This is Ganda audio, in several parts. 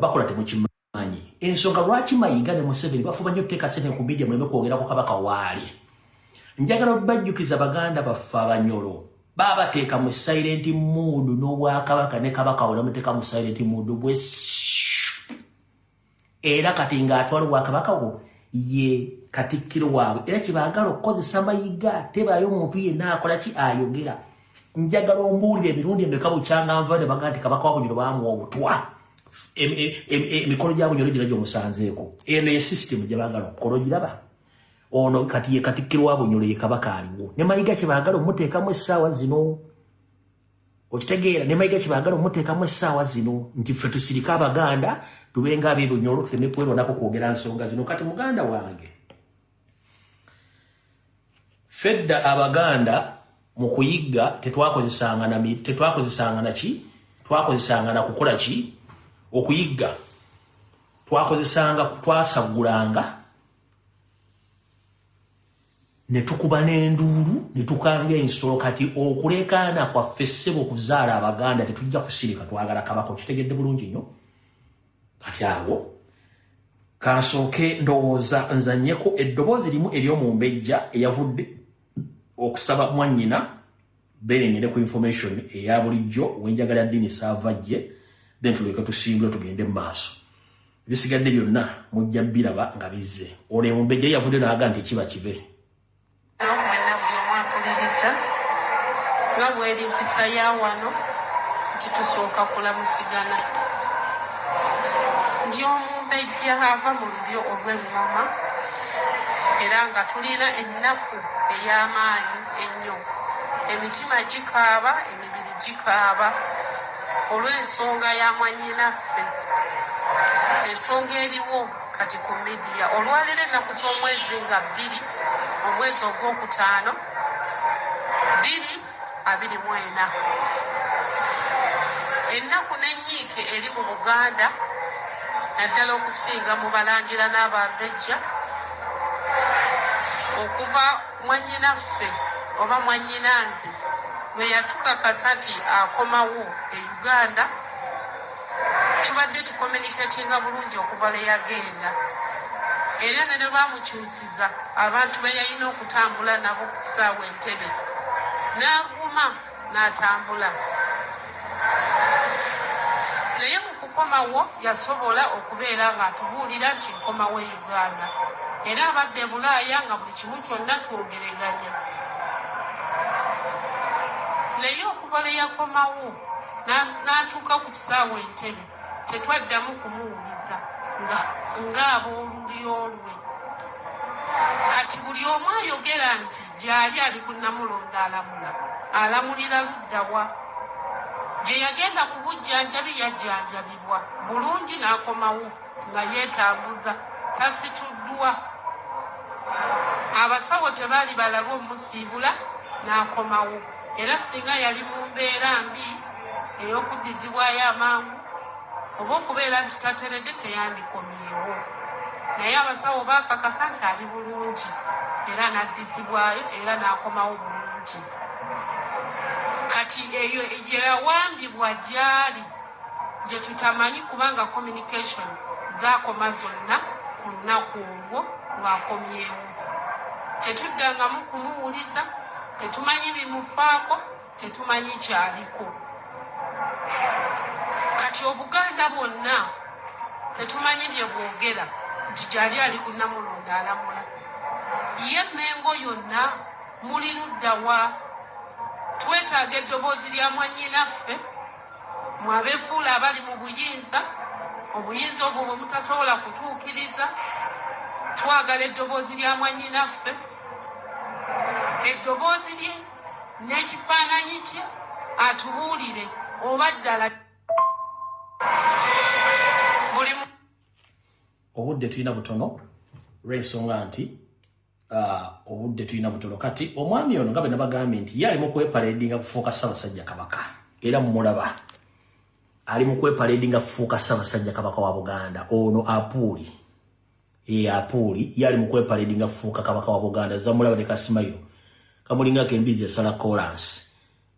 bakola temukimanyi ensonga lwaki Mayiga ne Museveni bafuba nnyo teeka ssente ku media muleme kwogera ku Kabaka waali njagala bajjukiza baganda baffe abanyolo babateeka mu silent mood n'Obwakabaka ne Kabaka olamuteeka mu silent mood bwe era kati ng'atwala Obwakabaka bwo ye Katikkiro waabwe era kibaagala okukozesa Mayiga tebaayo omuntu yenna akola ki ayogera njagala ombuulire emirundi emeka bukyanga nva ne baganda nti Kabaka wa Bunyoro baamuwa obutwa emikolo gya Bunyoro gira gy'omusanzeeko eno ye system gye baagala okukola ogiraba ono kati ye Katikkiro wa Bunyoro ye Kabaka aliwo ne Mayiga kibaagala omuteekamu essaawa zino okitegeera ne Mayiga kibaagala omuteekamu essaawa zino nti ffe tusirika Abaganda tubenga ab'e Bunyoro tuleme kwerondako kwogera nsonga zino kati muganda wange fedda Abaganda mu kuyigga tetwakozesanga naki twakozesanga na kukola ki okuyigga twakozesanga twasagulanga ne tukuba n'enduulu ne tukanga ensolo kati okulekaana kwaffe ssebo okuzaala Abaganda tetujja kusirika twagala Kabaka okitegedde bulungi nnyo kati awo kansooke ndowooza nzannyeko eddoboozi limu ery'omumbejja eyavudde okusaba mwannyina beerengere ku information eya bulijjo wenjagala ddiini saavajje then tuleke tusimbule tugende mu maaso ebisigadde byonna mujja biraba nga bizze olwo omumbejja yavudde n'aga nti kiba kibe nga bw'eri mpisa ya wano nti tusooka kulamusigana ndi omumbejja ava mu lulyo olw'engoma era nga tulina ennaku ey'amaanyi ennyo emitima gikaaba emibiri gikaaba olw'ensonga ya mwannyinaffe ensonga eriwo kati ku midiya olwaliro ennaku z'omwezi nga 2 omwezi ogwokutaano 2024 ennaku n'ennyiike eri mu Buganda naddala okusinga mu Balangira n'Abambejja okuva mwannyinaffe oba mwannyinanze lwe yatukakasa nti akomawo e Uganda tubadde tucommunicatinga bulungi okuva le yagenda era ne baamukyusiza abantu be yalina okutambula nabo ku ssaawa Entebbe n'aguma n'atambula naye mu kukomawo yasobola okubeera ng'atubuulira nti nkomawo e Uganda era abadde Bulaaya nga buli kimu kyonna twogeraganya naye okuva le yakomawo n'atuuka ku kisaawa Entebbe tetwaddamu kumuwuliza ng'ab'olulyo lwe kati buli omu ayogera nti gy'ali ali ku Namulondo alamulira luddawa gye yagenda ku bujjanjabi yajjanjabibwa bulungi n'akomawo nga yeetambuza tasituddwa abasawo tebaali balaba omusiibula n'akomawo era singa yali mu mbeera mbi ey'okuddizibwayo amangu oba okubeera nti tateredde teyandikomyewo naye abasawo baakakasa nti ali bulungi era n'addizibwayo era n'akomawo bulungi kati eyo yawambibwa gyali gye tutamanyi kubanga communication zaakoma zonna ku nnaku olwo ng'akomyewo tetuddangamu kumuwuliza tetumanyi bimufaako tetumanyi kyaliko kati Obuganda bwonna tetumanyi bye bwogera nti gyali ali ku Namulondo alamula ye Mengo yonna muli luddawa twetaaga eddoboozi lya mwannyinaffe mwabeefuula abali mu buyinza obuyinza obwo bwe mutasobola kutuukiriza twagala eddoboozi lya mwannyinaffe eddoboozi lye n'ekifaananyi kye atubuulire oba ddala buli obudde tulina butono lw'ensonga nti obudde tulina butono kati omwami ono nga bwe nabagambye nti ye ali mu kwepaledinga kufuuka Ssaabasajja Kabaka era mumulaba ali mu kwepaledinga kufuuka Ssaabasajja Kabaka wa Buganda ono Apuuli Apuuli ye ali mu kwepaledinga kufuuka Kabaka wa Buganda zamulaba ne Kasimayo kamulingako embizi esala kolansi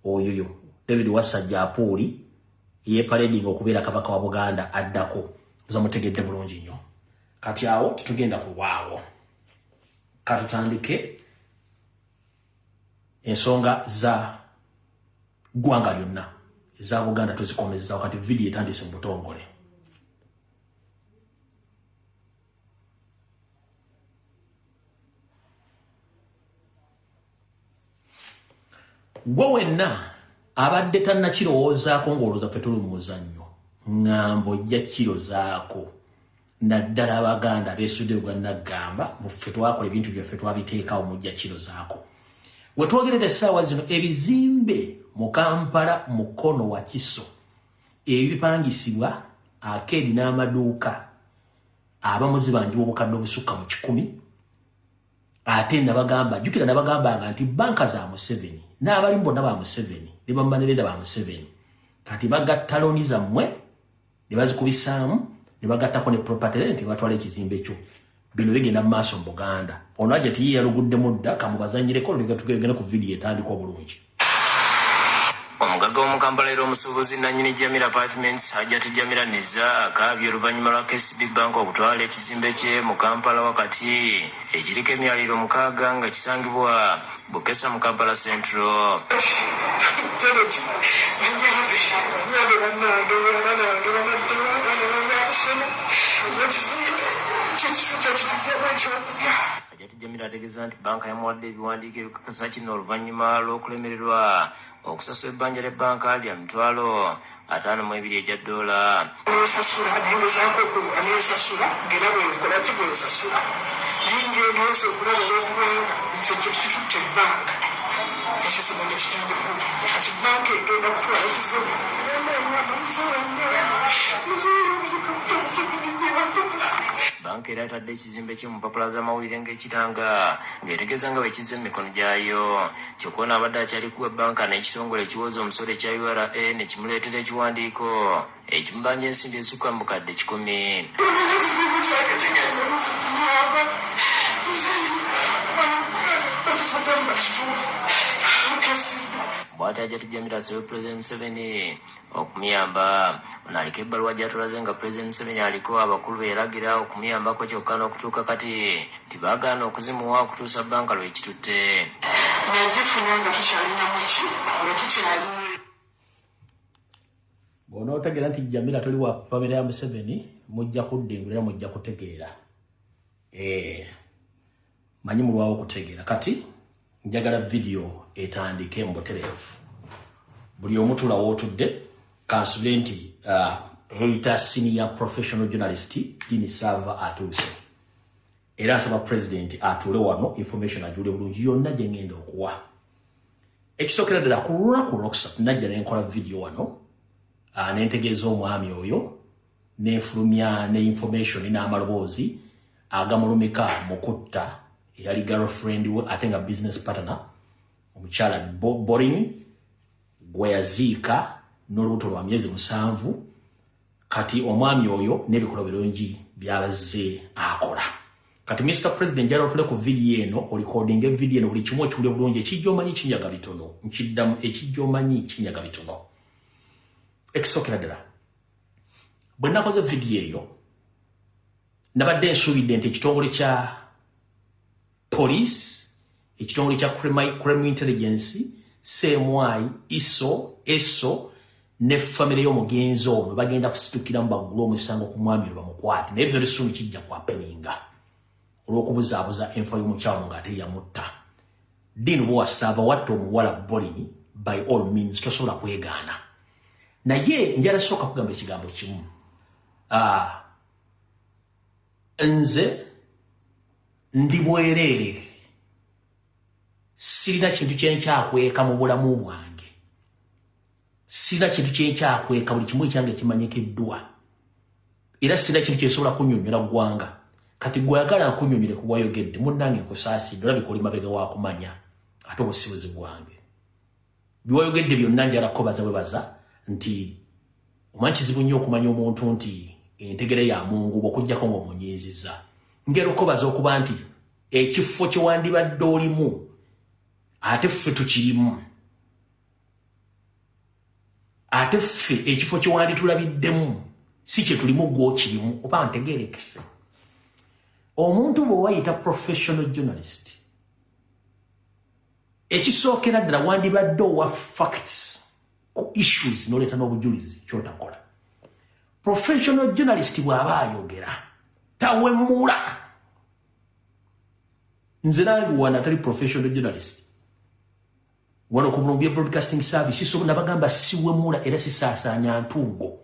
oyoyo David Wasajja Apuuli ye paledinga okubeera Kabaka wa Buganda addako mutegedde bulungi nnyo. Kati awo tetugenda kulwawo. Katutandike ensonga za ggwanga lyonna eza Buganda tuzikomezza wakati video etandise mu butongole. Gwe wenna abadde tannakirowoozaako ng'olowooza ffe tuli mu muzannyo ŋŋambo ojja kiro zaako naddala Abaganda beesudde Uganda mu ffe twakola ebintu byaffe twabiteekawo mujja kiro zaako. We twogerera essaawa zino ebizimbe mu Kampala mu Mukono wa Kiso ebipangisibwa akeedi n'amaduuka abamuzi bangi obukadde obusukka mu 10 ate nabagamba jjukira nabagambanga nti banka za Museveni n'abalimu bonna ba Museveni ne bamanerera ba Museveni kati bagatta looni zammwe ne bazikubisaamu ne bagattako ne property nti batwala ekizimbe kyo. Bino bigenda mu maaso mu Buganda. Ono ajja tiye yalugudde mudda kamubazanyireko leka tugenda ku video etandika obulungi. Omugagga w'omukampala era omusuubuzi nannyini Jamila Apartments Hajjati Jamila Niza akaabye oluvannyuma lwa KCB Bank okutwala ekizimbe kye mu Kampala wakati ekiriko emyaliro 6 nga kisangibwa Bukesa mu Kampala Central. Hajjati Jamila ategeeza nti banka yamuwadde ebiwandiiko ebikakasa kino oluvannyuma lw'okulemererwa okusasula ebbanja ly'ebbanka lya $52 egya dola. Nesasula nengezaako anesasula ngera bwenkola ki bwensasula naye ngengeeza okulaba olwokubanga kyekyo kitutte ebbanka ekizibu nekitandika kati banka egenda kutwala ekizibu banka era atadde ekizimbe kye mu mpapula z'amawulire ng'ekiranga ng'etegeeza nga bwe kizze mu mikono gyayo. Kyokka ono abadde akyalikuwa ebbanka n'ekitongole ekiwooza omusolo ekya URA ne kimuleetera ekiwandiiko ekimubanja ensimbi ezisukka mu bukadde 10. Bw'ati Hajjati Jamila asabye President Museveni okumuyamba. Ono aliko ebbaluwa gy'atulaze nga President Museveni aliko abakulu beeragira okumuyambako kyokka n'okutuuka kati tibaagaana okuzimuwa okutuusa bbanka lw'ekitutte. Bw'onootegeera nti Jamila toli wa pamera ya Museveni mujja kuddingulira mujja kutegeera. Manyi mulwawo okutegeera. Kati njagala video etandike mu butereevu. Buli omu tula w'otudde kansubire nti Reuters senior professional journalist Dini Sava atuuse. Era asaba President atuule wano information ajule bulungi yonna gye ngenda okuwa. Ekisookera ddala ku lunaku Lwokusatu najja ne nkola video wano n'entegeeza omwami oyo n'efulumya ne information n'amaloboozi agamulumika mu kutta eyali girlfriend we ate nga business partner omukyala Boring gwe yaziika n'olubuto lwa myezi 7 kati omwami oyo n'ebikola birungi byabazze akola. Kati Mr. President jalo tule ku video eno o recording video eno buli kimu kiwulire bulungi ekijjomanyi kinyaga bitono nkiddamu ekijjomanyi kinyaga bitono. Ekisookera ddala bwe nakoze video eyo nabadde nsuubidde nti ekitongole kya police ekitongole kya crime intelligence CMI ISO ESO ne family y'omugenzi ono bagenda kusitukira mu baggulu omusango ku mwami lwa mukwate naye ebyo lisumi kijja kwa peninga olw'okubuzaabuza enfo y'omukyalo ng'ate yamutta. Dini bwe wasava watta omuwala Boring by all means tosobola kwegaana. Naye njala sooka kugamba ekigambo kimu. Nze ndi bwereere sirina kintu kyenkyakweka mu bulamu bwange. Sirina kintu kyenkyakweka buli kimu ekyange kimanyikiddwa. Era sirina kintu kyesobola kunnyonnyola ggwanga. Kati gwagala nkunnyonnyole ku bwayogedde munnange nkusaasidde olabika oli mabega wa kumanya ate obusibuzi bwange. Biwayogedde byonna njala kubaza webaza nti omanyi kizibu nnyo okumanya omuntu nti entegere ya Mungu okuggyako ng'omunyiizizza. Ngero okubaza okuba nti ekifo kye wandibadde olimu ate ffe tukirimu. Ate ffe ekifo kye wanditulabiddemu si kye tulimu gwo kirimu oba ntegeerekese omuntu bwe wayita professional journalist ekisookera ddala wandibadde owa facts ku issues n'oleeta n'obujulizi kyotakola professional journalist bw'aba ayogera tawemula nze nange wana atali professional journalist wano ku Columbia Broadcasting Service so nabagamba siwemula era sisaasaanya ntungo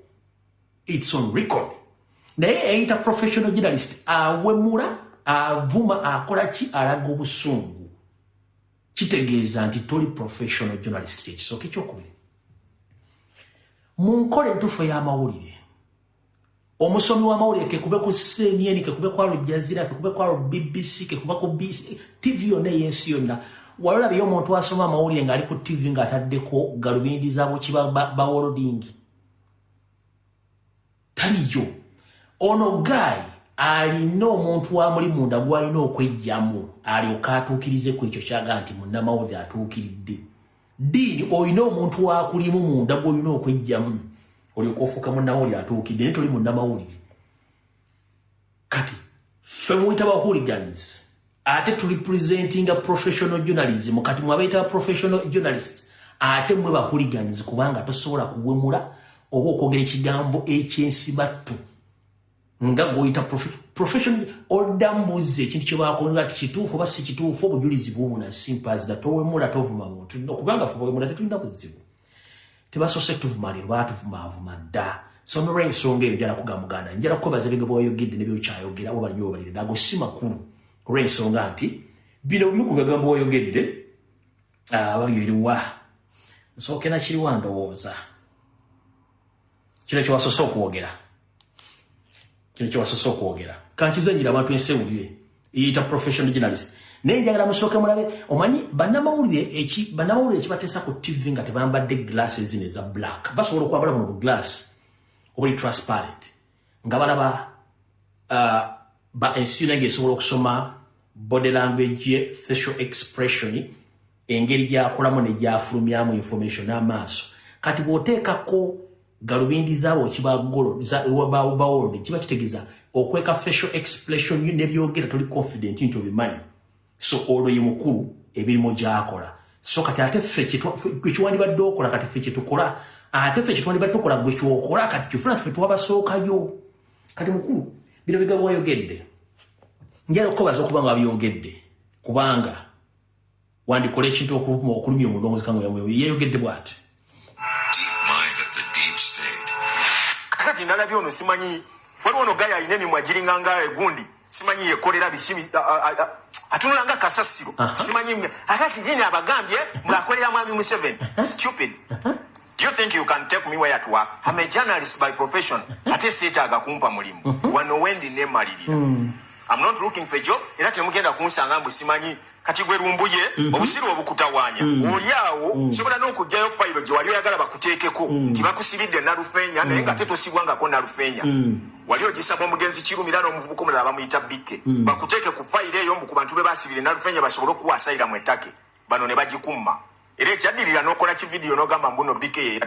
it's on record naye eyita professional journalist awemula avuma akola ki alaga obusungu kitegeeza nti toli professional journalist kyekisooka ekyokubiri mu nkola entuufu y'amawulire omusomi w'amawulire kekube ku CNN kekube ku Al Jazeera kekube ku BBC kekube ku TV yonna ey'ensi yonna walolabeyo omuntu asoma amawulire ng'ali ku TV ng'ataddeko galubindi zaabo kiba bawolodingi taliyo ono guy alina omuntu amuli munda gwalina okwejjamu alyoka atuukirize ku ekyo kyaga nti munnamawulire atuukiridde diini olina omuntu wakulimu munda gwolina okwejjamu olyoka ofuuka munnamawulire atuukidde naye toli munnamawulire kati ffe muyita ba hooligans ate turepresentinga professional journalism kati mwabaita professional journalists ate mwe ba hooligans kubanga tosobola kuwemula oba okwogera ekigambo ekyensibattu nga goyita professional odambuze ekintu kye bakola ati kituufu oba si kituufu obujulizi bubuna sympathy that owemula tovuma muntu kubanga ffe bwemula tetulina buzibu tebasoose tuvumalira baatuvumavuma dda so n'olw'ensonga eyo njala kugamuganda njala kukwebaza ebyo bw'oyogedde ne byokyayogera oba balinyo obalire nago si makulu olw'ensonga nti bino bimu ku bigambo bw'oyogedde babiriwa nsookera kiriwa ndowooza kino kyewasoose okuwogera kankizanyira abantu ensewulire yiyita professional journalist naye njagala musooke mulabe omanyi bannamawulire ekibateesa ku TV nga tebambadde glasses zino eza black basobola okwambala buno buglass obuli transparent nga balaba ensi yonna ng'esobola okusoma body language ye facial expression engeri gyakolamu ne gyafulumyamu information n'amaaso kati bw'oteekako galubindi zaabo kibagolo kiba kitegeeza okweka facial expression ne byogera toli confident nti obimanyi so olwo ye mukulu ebirimu gy'akola so kati ate ffe kyekiwandibadde okola kati ffe kyetukola ate ffe kyetwandibadde tukola gwe kyokola kati kifuna ffe twabasookayo kati mukulu bino bigambo wayogedde njala okubaza okuba nga wabyogedde kubanga wandikola ekintu okulumya omulongozi kangu yeyogedde bw'ati kakati ndalabye ono simanyi waliwo ono gaya alina emimwa giringanga egundi simanyi yekolera bishimi atunula nga kasasiro simanyi akati jini abagambye mulakolera mwami Museveni stupid do you think you can take me where to work I'm a journalist by profession ate seetaaga kumpa mulimu wano wendi nemalirira I'm not looking for a job era temugenda kunsanga mbu simanyi kati gwe lumbuye obusiru obukutawanya oliawo sobola n'okugjayo fayiro gye wali oyagala bakuteekeko nti bakusibidde Nalufeenya naye nga tetosibwangako Nalufeenya wali ogisaba omugenzi Kirumira n'omuvubuka omulala bamuyita Bikke bakuteeke ku fayiro eyo mbu ku bantu be basibire Nalufeenya basobole okuwasayira mu ettake bano ne bagikumma era ekyaddirira n'okola kividiyo n'ogamba mbuno Bikke ye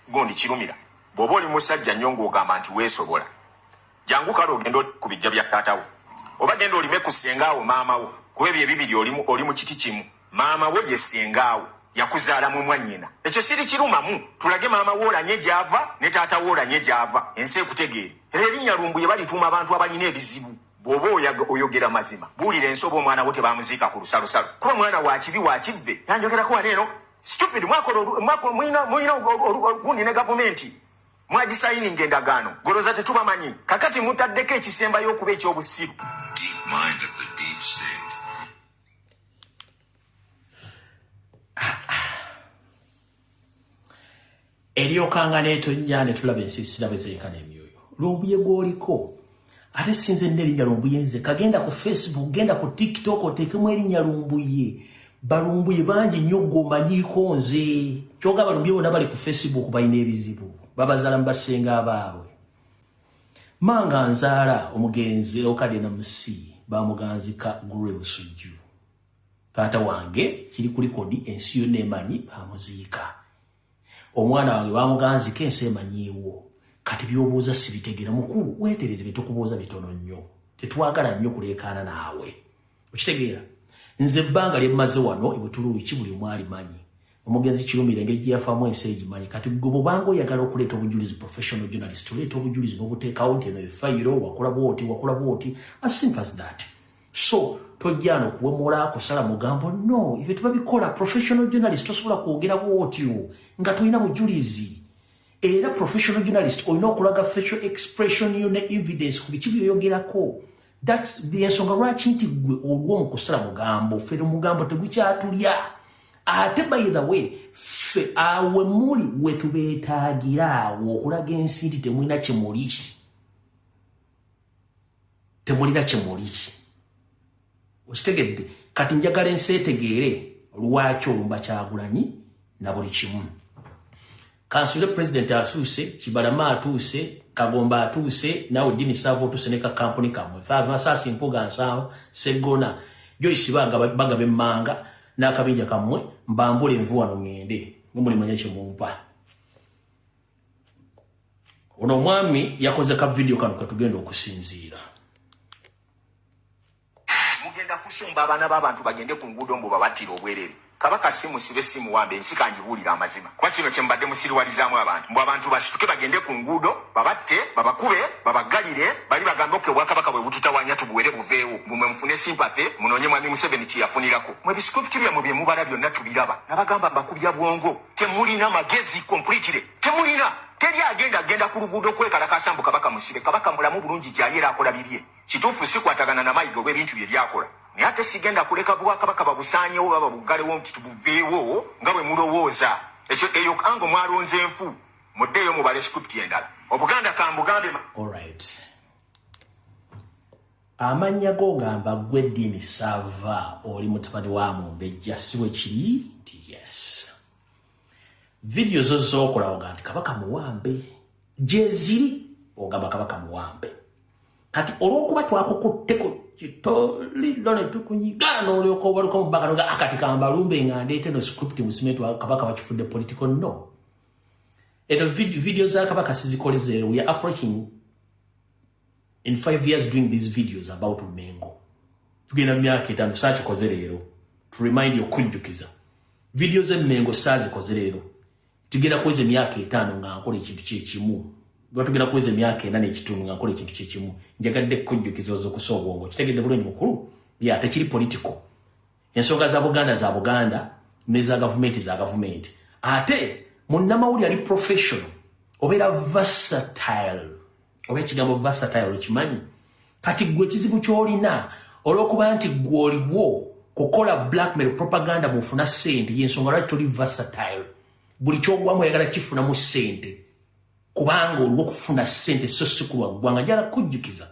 gundi Kirumira bw'oba oli musajja nnyo ng'ogamba nti weesobola jangu kale ogenda ku bijja bya taatawo oba genda olime ku ssengaawo maamawo kuba ebyo ebibiri oli mu kiti kimu maama wo ye ssengaawo yakuzaala mu mwannyina ekyo siri kirumamu tulage maama wo olanye gy'ava ne taata wo olanye gy'ava ensi ekutegeere era erinnya Lumbuye balituuma abantu abalina ebizibu bw'oba oyogera mazima buulira ensi oba omwana wo tebamuziika ku lusalosalo kuba mwana wakibi wakivve yanjogerako wano eno stupid mulina gundi ne gavumenti mwagisayininga endagaano goloza tetubamanyi kakati mutaddeko ekisembayo okuba ekyobusiru eryokanga neetonnya ne tulaba ensiisira bwe zeekana emyoyo Lumbuye gw'oliko ate sinze n'erinnya Lumbuye nze kagenda ku Facebook genda ku TikTok oteekemu erinnya Lumbuye balumbuye bangi nnyo gwomanyiiko nze kyogaba Lumbuye bonna bali ku Facebook balina ebizibu babazaala mu basenga abaabwe manga nzaala omugenzi okadde na musi bamuganzika Gurwe Busujju taata wange kiri ku likodi ensi yonna emanyi bamuziika omwana wange bamuganzika ensi emanyiiwo kati byobuuza sibitegera mukulu wetereze bitukubuuza bitono nnyo tetwagala nnyo kuleekaana naawe okitegeera nze ebbanga lyemmaze wano ebutuluuki buli mwali manyi omugenzi kirumira engeri gyeyafaamu ensi egimanyi kati gwe bwobanga oyagala okuleeta obujulizi professional journalist oleeta obujulizi n'obuteekawo nti eno efayiro wakola bwoti as simple as that so tojjana okuwemula kusala mugambo no ebyo tebabikola professional journalist tosobola kwogera bwotyo nga tolina bujulizi era professional journalist olina okulaga facial expression yo ne evidence ku biki byoyogerako that's the ensonga lwaki nti gwe olwo mu kusala mugambo fere mugambo tegukyatulya ate by the way fe awe muli wetubeetagiraawo okulaga ensi nti temulina kyemuli okitegedde kati njagala ensi etegeere lwaki olumba Kyagulanyi na buli kimu kansule president atuuse Kibalama atuuse Kagomba atuuse nawe Dini Savo atuuse ne kampuni kamwe masasi mpuga nsawo Segona Joyce baga bemmanga n'akabinja kamwe mbambule envuwa no ngende mumuli manya kyemumpa ono mwami yakoze ka video kano katugenda okusinziira mugenda kusumba abaana b'abantu bagende ku nguudo mbu babattira obwerere kabaka simu wambe ensi kanjibuulira amazima kuba kino kye mbadde musiriwalizaamu abantu mbu abantu basituke bagende ku nguudo babatte babakube babagalire bali bagambe oke obwakabaka bwe bututawanya tubuwere buveewo mumwe mufune sympathy munoonye mwami Museveni kyeyafunirako mwe bisikuputi byammwe bye mubala byonna tubiraba nabagamba mbakubya bwongo temulina magezi completely temulina teri agenda ku luguudo kwekalakasa mbu kabaka musibe kabaka mulamu bulungi gyali era akola bibye kituufu sikwatagana na mayiga olw'ebintu bye byakola naye ate sigenda kuleka bwakabaka babusaanyewo baba bugalewo nti tubuveewo nga bwe mulowooza ekyo eyo ango mwalonze enfu muddeeyo mubale script endala obuganda kambugambe alright amanya gogamba gwe Dini Sava oli mutabani wa Mumbejja siwe kiri nti yes video zo zokola oganti kabaka muwambe jeziri ogamba kabaka muwambe kati olwokuba twakukutteko kitolidone tukunyigano olyoko baluko mubagano ga akati kambalumbe ngandete no script musimetu kabaka wakifudde political no and video za kabaka sizikoleze we are approaching in 5 years doing these videos about Mengo tugenda myaka 5 sachi kozerero to remind you kunjukiza videos za Mengo sazi kozerero tugenda kweze myaka 5 nga nkola ekintu kyekimu batugenda kweze myaka 8 ekitundu nga nkola ekintu kyekimu njagadde kunjukiza zo kusobongo kitegedde bulungi mukulu ya tekiri political ensonga za Buganda neza government ate munnamawuli ali professional obera versatile obekigambo versatile kimanyi kati gwe kizibu kyolina olwokuba nti gwoliwo kukola blackmail propaganda mufuna sente yensonga lwaki toli versatile buli kyogwamu oyagala kifuna mu sente kubanga olwo kufuna sente so sikulwa gwanga jala kujjukiza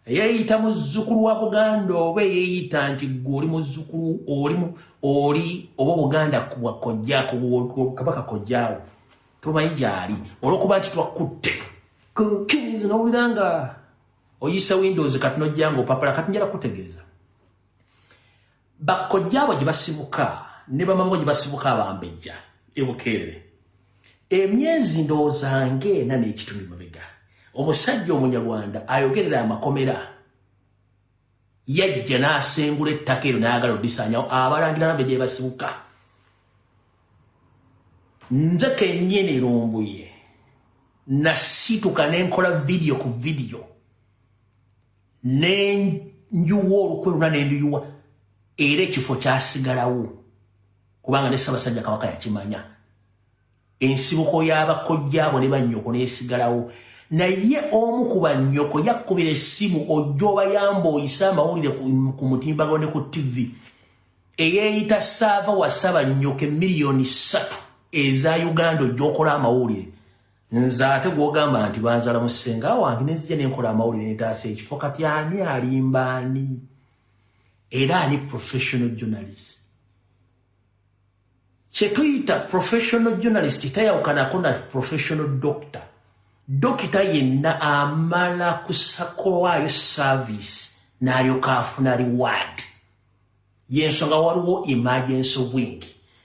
yeyita muzzukulu wa Buganda oba yeyita nti gwe muzzukulu oli oba Buganda kuwa kojjako kabaka kojjaawo tumanyi gyali olwokuba nti twakutte kukizo n'obulanga oyisa Windows kati nojjango papala kati njala kutegeeza bakojjaawo gye basibuka ne bamama gye basibuka abambejja ebukeerere emyezi ndoozange na n'ekitundu mabega omusajja Omunyarwanda ayogerera amakomera yajja n'asengula ettaka eryo n'ayagala odisaanyawo abalangira nambe gye basibuka nze kennyini rumbuye nasituka nenkola video ku video nenjuwa olukwe luna nenduyuwa era ekifo kyasigalawo kubanga ne Ssaabasajja Kabaka yakimanya ensibuko y'abakojjaabo ne bannyoko neesigalawo naye omu ku bannyoko yakkubira essimu ojjoba yamba oyisa amawulire ku mutimbago ne ku TV eyeeyita Saava wa Ssaabannyoke miliyoni 3 eza Uganda ojjokola amawulire nze ate gwogamba nti banzala musenga wange nenzija nenkola amawulire netaasa ekifo kati ani alimba ani era ani professional journalist kyetuyita professional journalist tayawukanako na professional doctor dokita yenna amala kusakolwayo service n'alyoka afuna reward yensonga waliwo emergency wing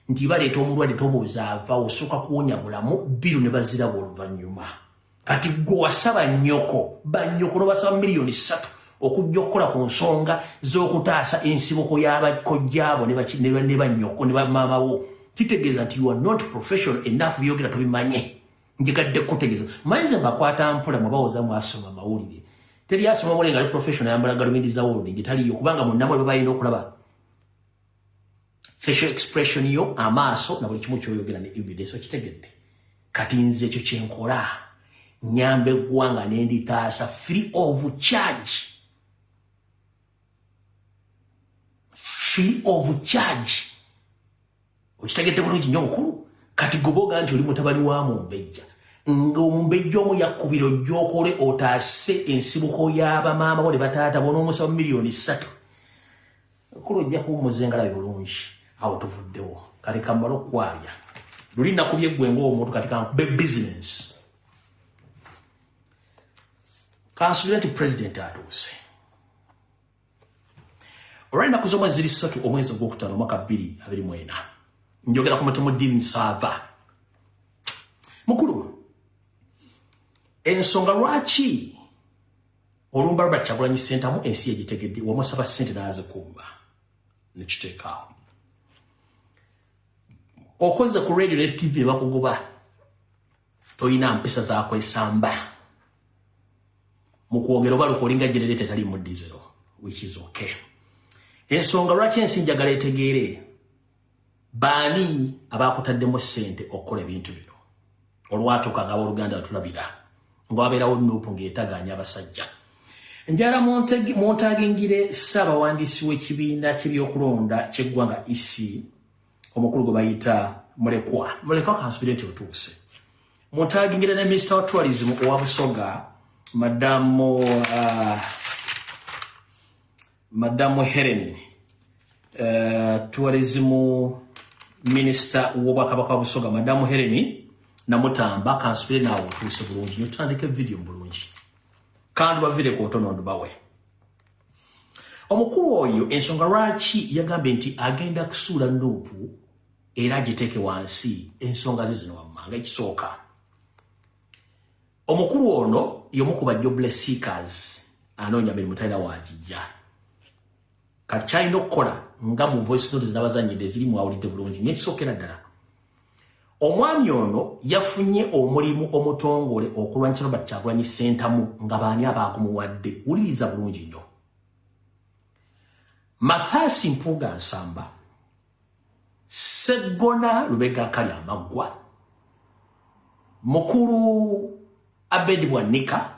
nti baleeta omulwadde tobuuza ava osooka kuwonya bulamu biru ne bazirabo oluvannyuma kati gwe wasaba nnyoko bannyoko n'obasaba miliyoni 3 okujja okukola ku nsonga z'okutaasa ensibuko y'abakojjaabo ne bannyoko ne bamaamawo kitegeeza nti you are not professional enough byogera tobimanye njigadde kutegeeza mayinza mbakwata mpula mwabawoza mwasoma mawulire teri asoma mulenga ali professional yambala galubindi za holding taliyo kubanga munnamwe babalina okulaba facial expression yo amaaso na buli kimu kyoyogera ne evidence kitegedde kati nze ekyo kyenkola nyambe eggwanga n'enditaasa free of charge okitegedde bulungi nnyo mukulu kati goboga nti oli mutabani wa Mumbejja ng'Omumbejja omu yakubira ojja okole otaase ensibuko y'abamaama bo ne bataata bo n'omusaba miliyoni 3 okulu ojja kuwummuzengalabe bulungi awo tuvuddewo kati kamala okukwabya luli nakubye ggwe ng'omuntu kati kankube business kansulira nti president atuuse olw'ennaku z'omwezi 3 omwezi ogwokutaano omwaka 2024 njogera ku mutima Dean Sava mukulu ensonga lwaki olumba Robert Kyagulanyi Ssentamu ensi yegitegedde wamusaba ssente n'azikuuma nekiteekaawo okoze ku radio ne TV bakugoba toyina mpisa zakwesamba mu kwogera oba lukolinga generator tali mu diesel which is okay ensonga lwaki ensi njagala etegeere baani abakutaddemu ssente okukola ebintu bino olwatuuka nga abooluganda batulabira ng'abeerawo Nuupu ng'etaganya abasajja njala montagingire ssaabawandiisi w'ekibiina ky'ebyokulonda ky'eggwanga EC omukulu gwe bayita mulekwa kansubire nti otuuse montagingire ne Minister wa Tourism owa Busoga Madamu Helen Tourism Minister w'Obwakabaka wa Busoga Madamu Helen namutamba kansubire naawe otuuse bulungi notandika video bulungi kandi bavire ku otonondo bawe omukulu oyo ensonga lwaki yagambye nti agenda kusuula Nuupu era agiteeke wansi ensonga ze zino wammanga ekisooka omukulu ono y'omu ku ba jobless seekers anoonya mirimu talina waagijja kati kyalina okukola nga mu voice note zinabazanyidde ziri mwawulidde bulungi nekisookera ddala omwami ono yafunye omulimu omutongole okulwanyisa Robert Kyagulanyi Ssentamu nga baani abaakumuwadde wuliriza bulungi nnyo Mathias Mpuuga Nsamba Sseggona Lubega Akali Amaggwa mukulu Abedi Bwanika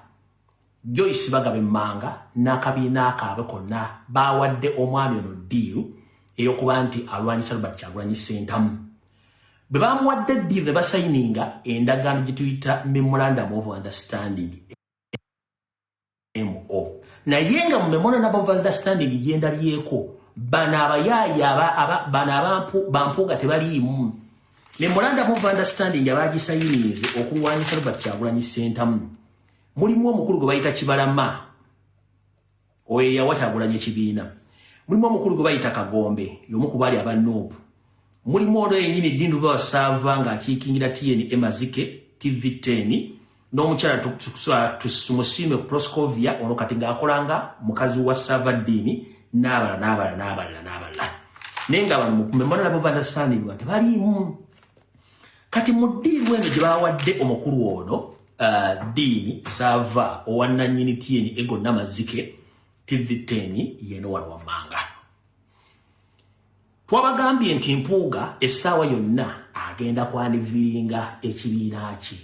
Joyce Bagabe Mmanga n'akabiina akaabwe konna baawadde omwami ono ddiiru ey'okuba nti alwanyisa Robert Kyagulanyi Ssentamu bwe bamuwadde ddiiru ne basayininga endagaano gye tuyita Memorandum of Understanding MO naye nga mu Memorandum of Understanding gyendabyeko bano abayaayi bano bampuuga tebaliimu Memorandum of Understanding abaagisayinize okulwanyisa Robert Kyagulanyi Ssentamu mulimu omukulu gwe bayita Kibalama oyo yawa Kyagulanyi ekibiina mulimu omukulu gwe bayita Kagombe y'omu ku baali aba Nuupu mulimu ono yennyini Dindu Bawasaava ng'akiikingira TN Emazike TV10 n'omukyala Tumusiime Proscovia ono kati ng'akolanga mukazi wa Savadini n'abalala naye nga bano mu Memorandum of Understanding tebaliimu kati mu ddiiru eno gye baawadde omukulu ono Dini Sava owannannyini TN Ego Namazike TV10 yeno wano wammanga twabagambye nti Mpuuga essaawa yonna agenda kwaniviringa ekibiina kye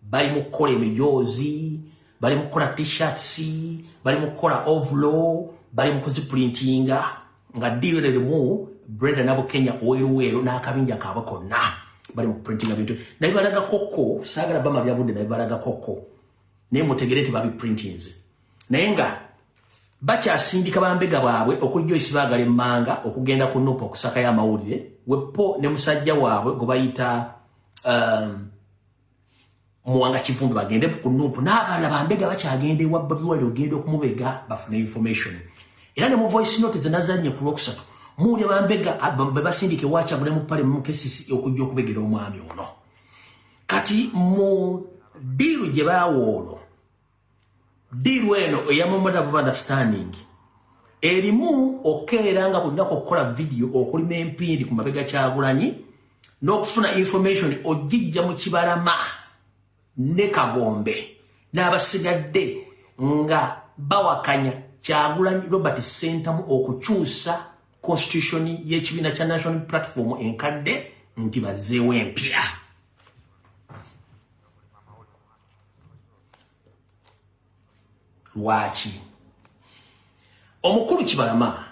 bali mu kukola emijoozi bali mu kukola t-shirts bali mu kukola ovlo bali mu kuziprintinga nga ddiiro erimu Brenda Nabukenya oweruweeru n'akabinja kaabwe konna bali mu printinga bintu naye balaga kokko saagala bama byabudde naye balaga kokko naye mutegere tebabiprintinze naye nga bakyasindika bambega baabwe okuli Joyce Baagala Emmanga okugenda ku Nuupu okusakayo amawulire wepo ne musajja waabwe gwe bayita Muwanga Kivumbi bagende ku Nuupu n'abalala bambega bakyagenda ewa Bobi Wine ogenda okumubega bafune information era ne mu voice note zenazanye ku Lwokusatu muwulya bambega basindike Kyagulanyi mu pale mu KCC okujja okubegera omwami ono kati mu diru gye baawoolo diru eno eya memorandum of understanding erimu okeera nga kulinako okukola video okulima empindi ku mabega Kyagulanyi n'okufuna information ogijja mu Kibalama ne Kagombe n'abasigadde nga bawakanya Kyagulanyi Robert Sentamu okukyusa constitution y'ekibiina kya National Platform enkadde nti bazzeewo empya. Lwaki omukulu Kibalama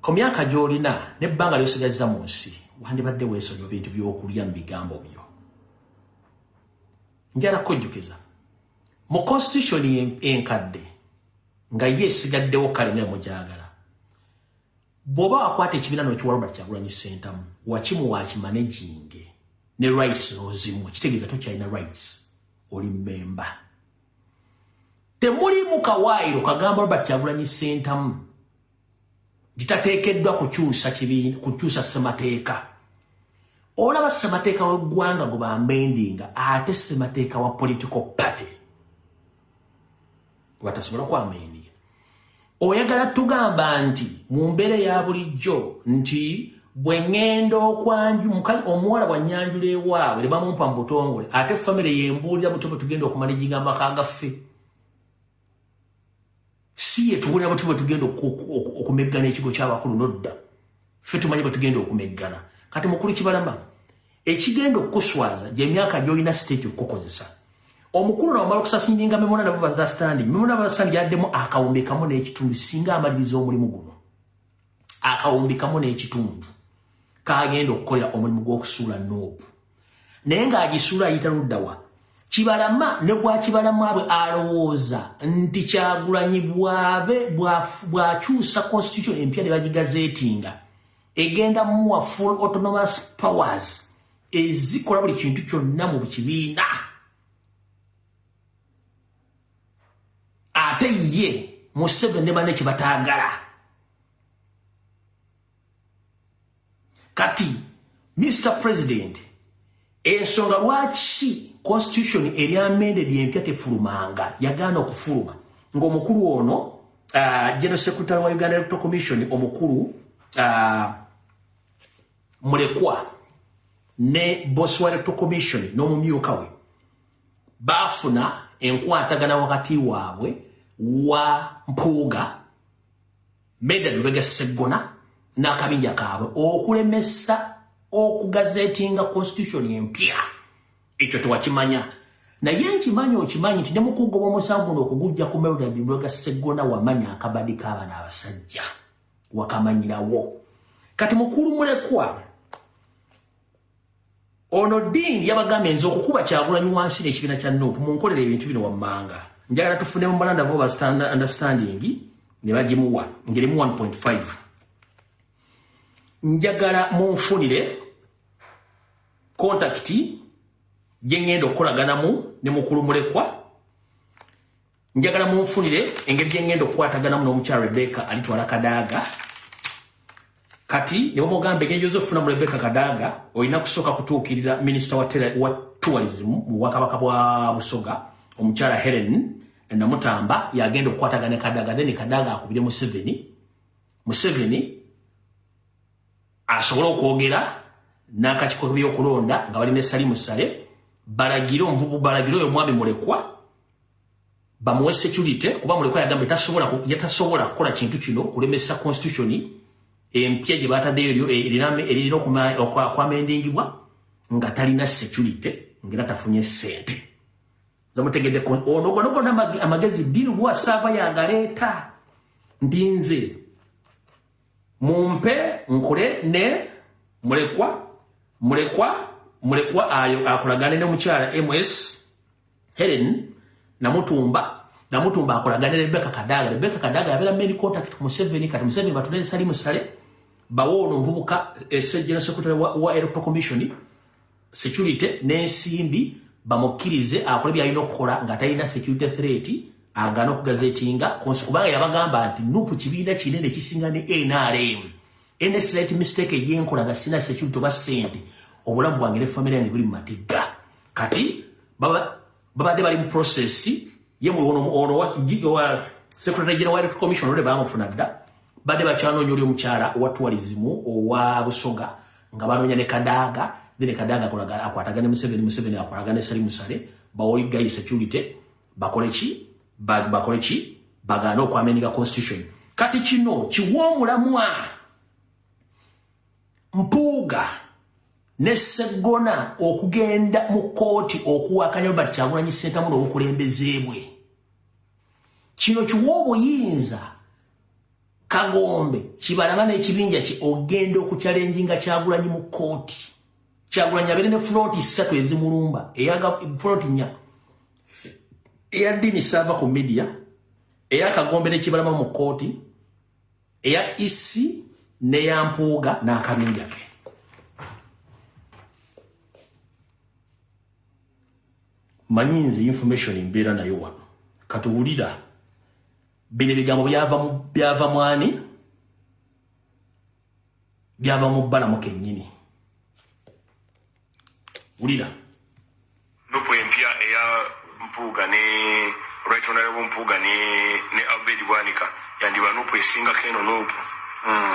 ku myaka gy'olina n'ebbanga ly'osigaza mu nsi wandibadde weesonyiwa bintu by'okulya mu bigambo byo. Njala kujjukiza mu constitution enkadde nga yeesigaddewo kale nga mugyagala bw'oba wakwata ekibiina n'okiwa Robert Kyagulanyi Ssentamu wakimu wakimanaging ne rights n'ozimu kitegeeza tokyalina rights oli memba. Temuli mu kawaayiro kagamba Robert Kyagulanyi Ssentamu litateekeddwa kukyusa kibiina kukyusa ssemateeka. Olaba ssemateeka w'eggwanga gwe bambendinga ate ssemateeka wa political party watasobola kwameendiga. Oyagala tugamba nti mu mbeera ya bulijjo nti bwe ŋŋenda omuwala bw'annyanjula ewaabwe ne bamumpa mu butongole ate famire yembuulira buto bwe tugenda okumanaginga amaka gaffe. Si ye tuwulira buto bwe tugenda okumeggana ekigo ky'abakulu nodda. Ffe tumanyi bwe tugenda okumeggana. Kati mukulu Kibalama ekigenda okukuswaza gy'emyaka gy'olina state okukozesa. Omukulu n'omala okusasindinga memorandum of understanding. Memorandum of understanding yaddemu akawumbi kamu n'ekitundu singa amaliriza omulimu guno. Akawumbi kamu n'ekitundu kagenda okukolera omulimu gw'okusuula noopu. Naye ng'agisuula ayita ludda wa? Kibalama ne bwa Kibalama bwe alowooza nti Kyagulanyi bw'akyusa constitution empya ne bagigazeetinga egenda muwa full autonomous powers ezikola buli kintu kyonna mu kibiina. Ate ye Museveni ne banne kibataagala. Kati Mr. President ensonga lwaki constitution eri amended empya tefulumanga yagaana okufuluma ng'omukulu ono General Secretary wa Uganda Electoral Commission omukulu Mulekwa ne boss wa Electoral Commission n'omumyuka we baafuna enkwatagana wakati waabwe wa Mpuuga Medard Lubega Sseggona n'akabinja kaabwe okulemesa okugazetinga constitution empya. Ekyo tewakimanya. Naye nkimanyi okimanyi nti ne mu kugoba omusango guno okugujja ku Medard Lubega Sseggona wamanya akabadi k'abaana abasajja wakamanyirawo. Kati mukulu Mulekwa ono Dini yabagambye nze okukuba Kyagulanyi wansi n'ekibiina kya NUP munkolera ebintu bino wammanga. Njagala tufune mu memorandum of understanding ne bagimuwa ngerimu 1.5. Njagala munfunire contact gye ŋŋenda okukolaganamu ne mukulu Mulekwa. Njagala munfunire engeri gye ŋŋenda okukwataganamu n'omukyala Rebecca alitwala Kadaaga. Kati ne bamugamba engeri gy'ozofuna mu Rebecca Kadaaga olina kusooka kutuukirira minisita wa tourism mu Bwakabaka bwa Busoga omukyala Helen Namutamba yagenda okukwatagana Kadaaga then Kadaaga akubire Museveni asobola okwogera n'akakiiko by'okulonda nga bali ne Salimu Sale balagire omuvubu balagire oyo mwami Mulekwa bamuwe security kuba Mulekwa yagamba yatasobola kukola kintu kino kulemesa constitution empya gye bataddeyo erina okwamendingibwa nga talina security ngera tafunye ssente. Zamutegedde ono gonna amagezi Dini bwa saava yagaleeta ndinze mumpe nkole ne Mulekwa ayo akolagane ne mukyala MS Helen Namutumba akolagane ne Rebecca Kadaaga yabeera main contact ku Museveni. Kati Museveni batunene Salimu Sale bawono omuvubuka General Secretary wa Electoral Commission security n'ensimbi bamukkirize akole byalina okukola nga talina security threat agana okugazetinga kubanga yabagamba nti NUP kibiina kinene kisinga ne NRM. Any slight mistake egyenkola nga sina security oba ssente obulamu bwange ne family yange buli mu matigga. Kati babadde bali mu process yemwe ono wa Secretary General Electoral Commission ole bamufuna dda badde bakyanoonya oli omukyala owa tourism owa Busoga nga banoonya ne Kadaga ne Kadaga kolaga akwatagane Museveni akwatagane Sali Musale bawoli guy security bakoleki bagana okwamenyeka constitution kati kino kiwoomulamwa Mpuuga ne Sseggona okugenda mu kooti okuwakanya Robert Kyagulanyi Ssentamulo obukulembezebwe kino kiwa obuyinza Kagombe kibalanga n'ekibinja kye ogenda okukyalenjinga Kyagulanyi mu kooti Kyagulanyi abeere ne front 3 ezimulumba eyaga front 4 eya Dini Sava ku media eya Kagombe ne kibalama mu kooti eya Isi ne ya Mpuuga n'akabinja ke manyinze information imbeera nayo wano katuwulira bino bigambo byava mwani byava mu bbalamu kennyini wulira nupo empya eya Mpuuga ne right honorable Mpuuga ne Abedi Bwanika yandiba nupo esinga keno nupo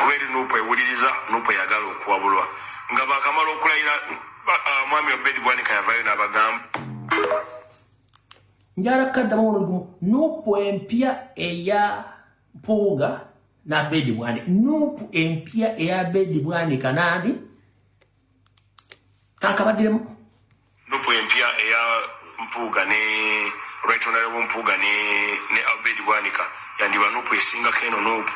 kubera nupo ewuliriza nupo yagala okuwabulwa nga bakamala okulayira mwami Abedi Bwanika yavayo n'abagamba njala kaddamu onogumu nupu empya eya Mpuuga na Abedi Bwanika nupu empya eya Abedi Bwanika nandi kankabaddiremu nupu empya eya Mpuuga ne right honorable Mpuuga ne Abedi Bwanika yandiba nupu esinga keno nupu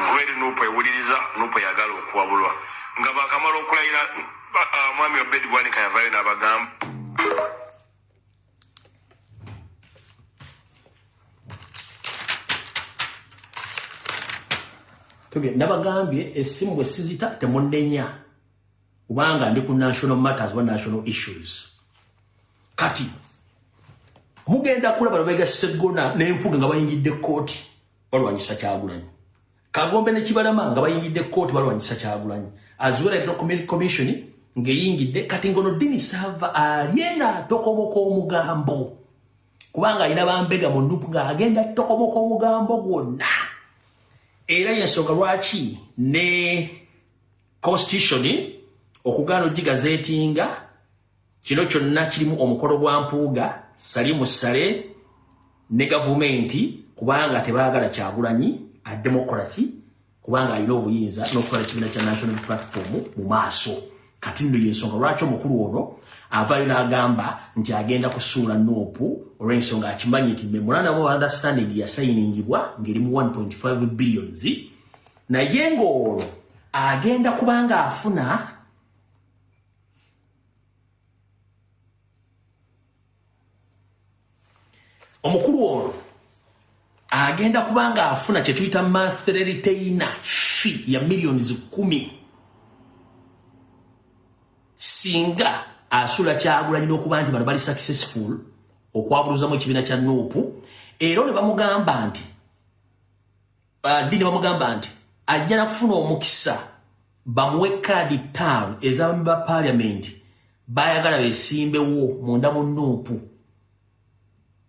kubera nupu ewuliriza nupu yagala okuwabulwa nga bakamala okulayira mwami Abedi Bwanika yavayo n'abagamba nabagambye essimu bwe sizita temunenya kubanga ndi ku national matters wa national issues kati mugenda kulaba babega Sseggona ne Mpuuga nga bayingidde kooti balwanyisa Kyagulanyi Kagombe ne Kibalama nga bayingidde kooti balwanyisa Kyagulanyi as well as document commission ngeyingidde kati ngono Dini Sava aliena tokoboka omugambo kubanga alina bambega mu nupu nga agenda tokoboka omugambo gwonna era yensonga lwaki ne constitution okugaana ogigazeetinga kino kyonna kirimu omukolo gwa Mpuuga Sali Musale ne gavumenti kubanga tebaagala Kyagulanyi ademokracy kubanga alina obuyinza n'okukola ekibiina kya national platform mu maaso kati nno yensonga lwaki omukulu ono avaayo n'agamba nti agenda kusuula Nuupu olw'ensonga akimanyi nti memorandum of understanding yasayiningibwa ng'erimu 1.5 billions naye ng'olwo agenda kubanga afuna omukulu ono agenda kubanga afuna kye tuyita monthly retainer fee ya millions 10 singa asula Kyagulanyi n'okuba nti bano bali successful okwabuluzamu ekibiina kya Nuupu era ne bamugamba nti Dini bamugamba nti ajja na kufuna omukisa bamuwe kaadi 5 ez'abaami ba parliament bayagala beesimbewo munda mu Nuupu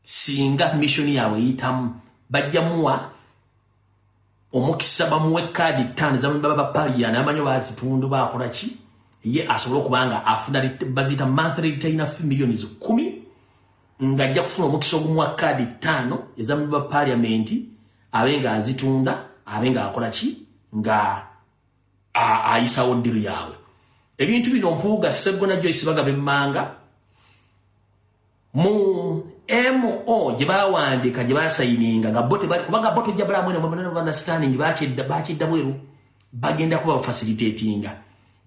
singa mission yaabwe eyitamu bajja muwa omukisa bamuwe kaadi 5 ez'abaami ba parliament amanyo bazitundu bakola ki ye asobola okubanga afuna bazita monthly retainer fee millions 10 ngajja kufuna omukisa ogumuwa kaadi 5 ez'abaami ba parliament abenga azitunda abenga akola ki nga ayisawo ddiru yaabwe ebintu bino Mpuuga Sseggona Joyce Bagabemmanga mu MO gye baawandika gye baasayininga nga bote kubanga bote ojja balamu eno memorandum of understanding bakidda bweru bagenda kuba bafacilitatinga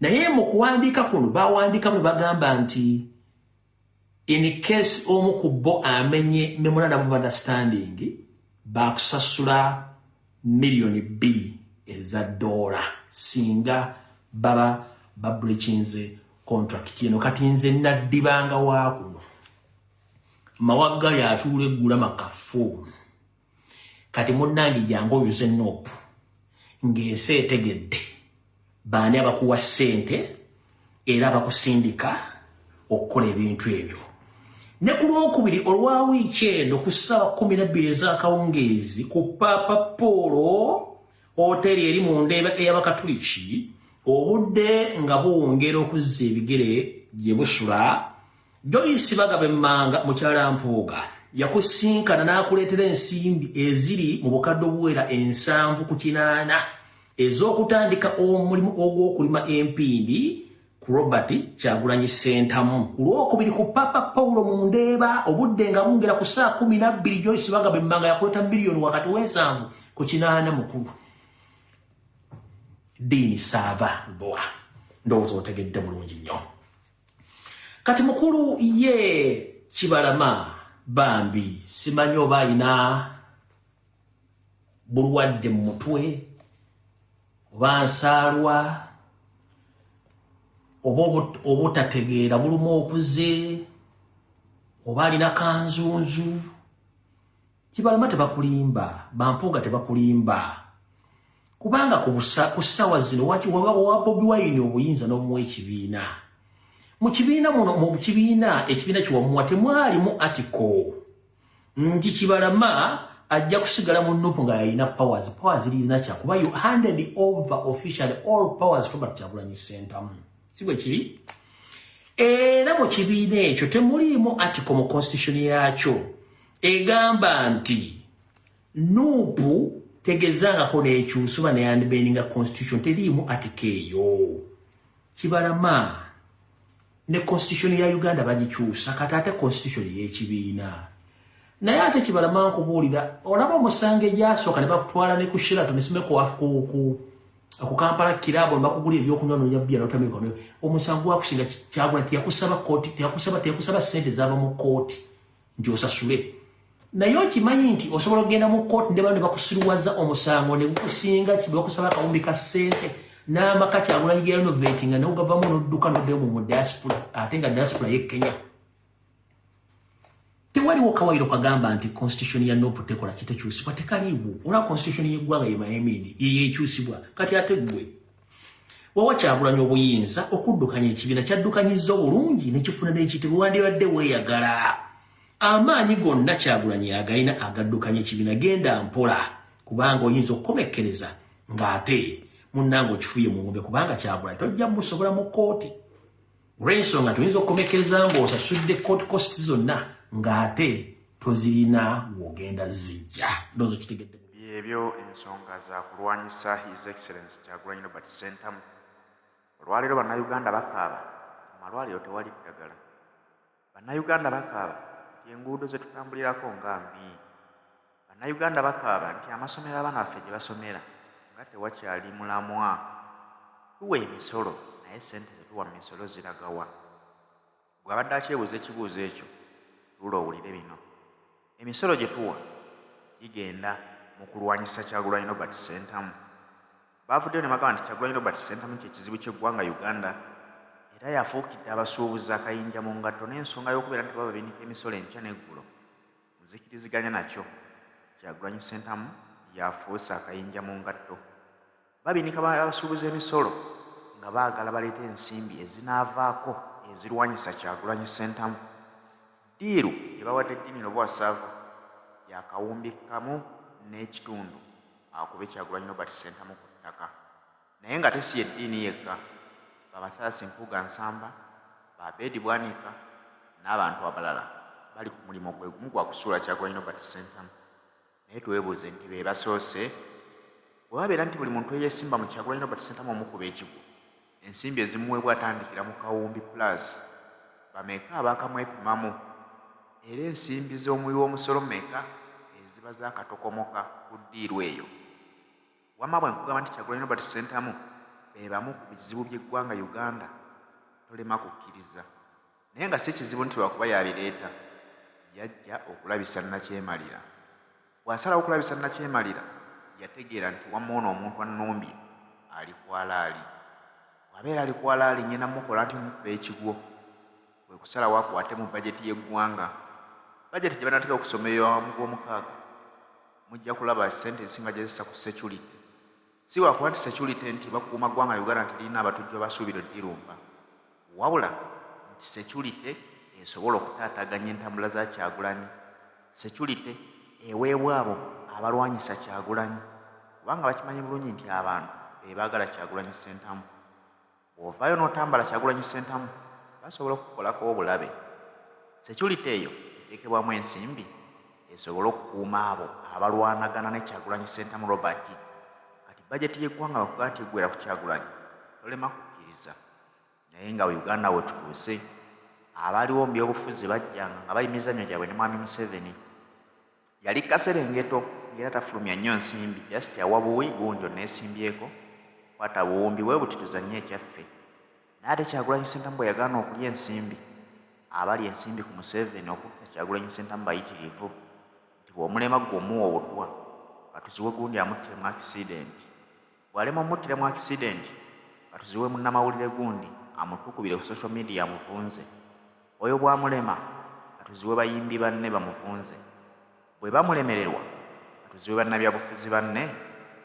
naye mu kuwandiika kuno baawandikamu bagamba nti in case omu ku bo amenye memorandum of understanding bakusasula $2 million singa baba babreachinze contract eno kati nze naddibanga waakuno mawagali atuula eggula makafu kati munnange jangu oyuze Nuupu ng'ensi etegedde baani abakuwa ssente era abakusindika okukola ebintu ebyo ne ku Lwokubiri olwa wiiki eno ku ssaawa 12 ez'akawungeezi ku Papa Paul hoteri eri mu Ndeeba ey'Abakatuliki obudde nga buwongera okuzza ebigere gye busula, Joyce Bagabemmanga mukyala Mpuuga yakusinkana n'akuleetera ensimbi eziri mu bukadde obuwera 7 ez'okutandika omulimu ogw'okulima empindi ku Robert Kyagulanyi Ssentamu. Ku Lwokubiri ku Papa Paul mu Ndeeba obudde nga bwongera ku ssaawa 12, Joyce Bagabemmanga yakuleeta miliyoni wakati w'7 ku 8 mukulu. Dini Sava Boa ndowooza otegedde bulungi nnyo. Kati mukulu ye Kibalama bambi simanyi oba alina bulwadde mu mutwe oba nsaalwa oba obutategeera buluma okuze oba alina kanzunzu. Kibalama tebakulimba, Bampuuga tebakulimba, kubanga ku ssaawa zino wa Bobi Wine obuyinza n'omuwa ekibiina. Mu kibiina muno, mu kibiina ekibiina kiwamuwa temwalimu atiko nti Kibalama ajja kusigala mu Nuupu nga yalina powers zirina kyakuba you handed over officially all powers to Robert Kyagulanyi Ssentamu. Si bwe kiri? Era mu kibiina ekyo temuliimu atiko mu constitution yakyo egamba nti Nuupu tegezangako n'ekyusuba neyandibeninga constitution, teriimu atiko eyo. Kibalama ne constitution ya Uganda bagikyusa kati ate constitution y'ekibiina. Naye ate Kibalama nkubuulira, olaba omusango egyasooka ne bakutwala ne ku Sheraton ne Simeko ku Kampala kirabo ne bakugula ebyokunywa n'onya bbiya n'otamika nayo. Omusango gwakusinga Kyagulanyi teyakusaba kooti, teyakusaba ssente z'aba mu kooti nti osasule. Naye okimanyi nti osobola okugenda mu kooti ne bano ne bakusiruwaza omusango ne gukusinga bakusaba akawumbi ka ssente n'amaka Kyagulanyi ge renovating ne ugavamu n'odduka n'oddeyo mu diaspora, ate nga diaspora y'e Kenya. Tewaliwo kawairo kagamba nti constitution ya Nuupu tekola kitekyusibwa, tekaliibwo. Olwa constitution y'eggwanga ye Mayemindi yekyusibwa kati ate ggwe wawa Kyagulanyi obuyinza okuddukanya ekibiina kyaddukanyizza obulungi ne kifuna n'ekitibwa wandibadde weeyagala. Amaanyi gonna Kyagulanyi agalina agaddukanya ekibiina genda mpola, kubanga oyinza okukomekkereza ng'ate munnange okifuye mu ngombe, kubanga Kyagulanyi tojja musobola mu kooti. Olw'ensonga tuyinza okukomekkereza ng'osasudde court costs zonna ng'ate tozirina w'ogenda zijja. Ndowooza kitegedde. Ebyo ensonga za kulwanyisa His Excellency Kyagulanyi Robert Ssentamu. Olwaleero bannayuganda bakaaba, amalwaliro tewali ddagala. Bannayuganda bakaaba nti enguudo ze tutambulirako nga mbi. Bannayuganda bakaaba nti amasomero abaana baffe gye basomera nga tewakyali mulamwa. Tuwa emisolo naye ssente zetuwa mu misolo ziragawa. Bw'abadde akyebuuza ekibuuzo ekyo tuula owulire bino. Emisolo gye tuwa gigenda mu kulwanyisa Kyagulanyi Robert Ssentamu. Baavuddeyo ne bagamba nti Kyagulanyi Robert Ssentamu ky'ekizibu ky'eggwanga Uganda, era yafuukidde abasuubuzi akayinja mu ngatto n'ensonga y'okubeera nti baba benika emisolo enkya n'eggulo. Nzikiriziganya nakyo. Kyagulanyi Ssentamu yafuuse akayinja mu ngatto. Babinika abasuubuzi emisolo nga baagala baleete ensimbi ezinaavaako ezirwanyisa Kyagulanyi Ssentamu. Diiru gye bawadde Eddiini Bwassaavu yakawumbi kamu n'ekitundu akube Kyagulanyi Robert Ssentamu ku ttaka. Naye nga tesi Eddiini yekka, Bamathias Mpuuga Nsamba, Abedi Bwanika n'abantu abalala bali ku mulimu gwe gumu gwa kusuula Kyagulanyi Robert Ssentamu. Naye tuweebuuze nti be basoose bwe babeera nti buli muntu eyeesimba mu Kyagulanyi Robert Ssentamu omukuba ekigo, ensimbi ezimuweebwa atandikira mu Kawumbi Plus, bameka abaakamwepimamu, era ensimbi z'omuwi w'omusolo meka eziba zaakatokomoka ku ddiiru eyo. Wamma bwe nkugamba nti Kyagulanyi Robert Ssentamu be bamu ku bizibu by'eggwanga Uganda, tolema kukkiriza. Naye nga si kizibu nti lwakuba yabireeta, yajja okulabisa Nnakyemalira. Bw'asalawo okulabisa Nnakyemalira, yategeera nti wamma ono omuntu annumbye ali kwalaali. Bw'abeera ali kwalaali nnyina mukola nti mukuba ekigwo, kwe kusalawo akwate mu bajeti y'eggwanga. Bajeti gye banaatera okusomera mu Gwomukaaga, mujja kulaba ssente ezisinga gye zissa ku security. Si wakuba nti security nti bakuuma ggwanga Uganda nti lirina abatujju abasuubira eddirumba, wabula nti security esobola okutaataganya entambula za Kyagulanyi. Security eweebwa abo abalwanyisa Kyagulanyi kubanga bakimanyi bulungi nti abantu bebaagala Kyagulanyi Ssentamu. Bw'ovaayo n'otambala Kyagulanyi Ssentamu basobola okukolako obulabe. Security eyo eteekebwamu ensimbi esobola okukuuma abo abalwanagana ne Kyagulanyi Ssentamu Robert. Kati bajeti y'eggwanga bakugaa nti eggwera ku Kyagulanyi tolema kukkiriza. Naye nga Uganda we tutuuse abaaliwo mu byobufuzi bajjanga nga bali mizannyo gyabwe ne Mwami Museveni. Yali Kaserengeto ng'era tafulumya nnyo nsimbi just yawa buwi gundi oneesimbyeko kwata buwumbi bwe buti tuzannye ekyaffe. Naye ate Kyagulanyi Ssentamu bwe yagaana okulya ensimbi abali ensimbi ku Museveni okutta Kyagulanyi Ssentamu bayitirivu nti bw'omulema gw'omuwa obutwa katuziwe gundi amuttiremu accident. Bw'alema omuttiremu accident katuziwe munnamawulire gundi amutukubire ku social media amuvunze. Oyo bw'amulema katuziwe bayimbi banne bamuvunze. Bwe bamulemererwa katuziwe bannabyabufuzi banne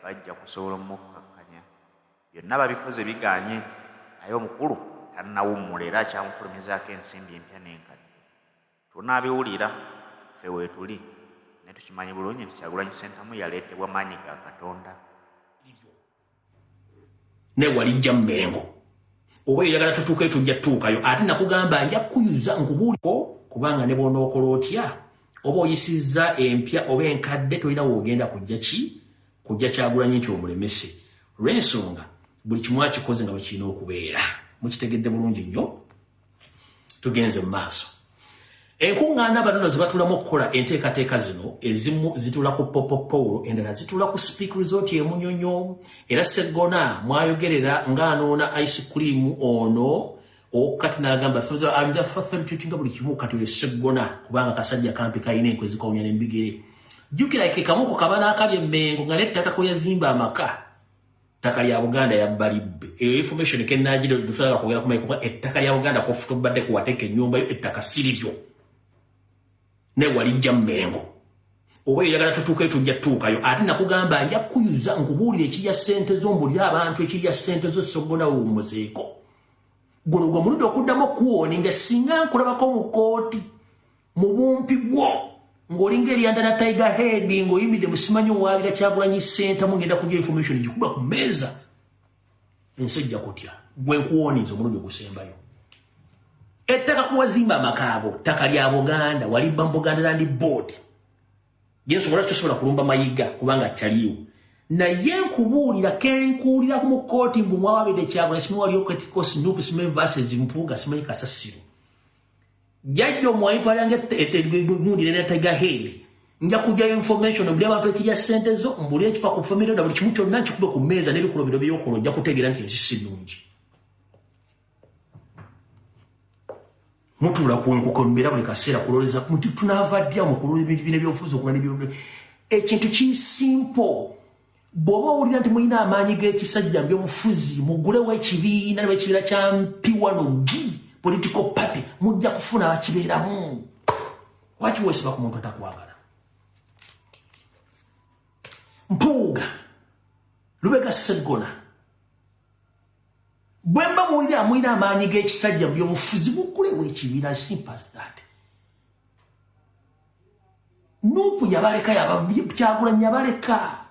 bajja kusobola omukkakkanya. Byonna babikoze biganye naye omukulu tannawummula era akyamufulumizaako ensimbi empya n'enkadde. Tunaabiwulira ffe weetuli ne tukimanyi bulungi nti Kyagulanyi Ssentamu yaleetebwa maanyi ga Katonda. Ne walijja Mmengo oba yagala tutuukeyo tujja tutuukayo ate nakugamba nja kuyuza nkubuuliko kubanga ne bw'onookola otya oba oyisizza empya oba enkadde tolina woogenda kujja Kyagulanyi nti omulemese. Olw'ensonga buli kimu akikoze nga bwe kirina okubeera. Mukitegedde bulungi nnyo. Tugenze mu maaso. Enkuŋŋaana bano zibatulamu okukola enteekateeka zino ezimu zitula ku Popopolo endala zitula ku Speak Resort e Munyonyo era Seggona mwayogerera ng'anoona ice cream ono okati n'agamba I'm the first nga buli kimu kati we Seggona kubanga kasajja kampi kalina enkwe zikawunya n'embigere. Jjukira kamuko kabana akalya Mmengo nga n'ettaka ko yazimba amaka. Ettaka lya Buganda yabbalibbe. Eyo information kennaagire dusala kwogera ku maiko ettaka lya Buganda ko futubadde kuwateeka ennyumba yo ettaka siriryo. Ne walijja Mmengo oba yagala tutuukeyo tujja tutuukayo ate nakugamba nja kuyuza nkubuulira ekirya ssente z'ombuli abantu ekirya ssente zo Seggona wewumuzeeko. Guno gwe mulundi okuddamu okuwoni nga singa nkulabako mu kooti mu bumpi bwo ng'olinga eryanda na Tiger Head ng'oyimidde musimanyi owaabira Kyagulanyi Ssentamu ngenda kujja information gikuba ku mmeeza ensojja kutya gwe nkuwoniza omulundi ogusembayo. Ettaka kuwazimba amakaabo ttaka lya Buganda walibba Buganda Land Board. Yesu wala tosobola kulumba mayiga kubanga kyaliwo. Naye nkubuulira kenkuulira mu kooti mbu mwawabidde Kyagulanyi simu wali okatiko Snoop simanyi verses Mpuuga simanyi Kasasiro. Jajjo mwayipa yange gundi ne Tiger Head. Nja kujja information mbuli abantu ekirya ssente zo mbuli ekifa ku family na buli kimu kyonna nkikube ku mmeeza n'ebikolobero by'okolo nja kutegeera nti ensi nnungi. Mutula kuwenkuko mbera buli kaseera kuloleza muti tunaava dya mu kulola ebintu bino ebyobufuzi okulana ebyo ekintu ki simple. Bw'oba owulira nti mulina amaanyi g'ekisajja mu byobufuzi mugulewo ekibiina ne bwekibiina kya Mpiwanogi political party mujja kufuna abakibeeramu. Lwaki weesiba ku muntu atakwagala? Mpuuga Lubega Seggona bwemba mulira mulina amaanyi g'ekisajja mu byobufuzi mugulewo ekibiina. Simple as that. Nuupu yabaleka Kyagulanyi yabaleka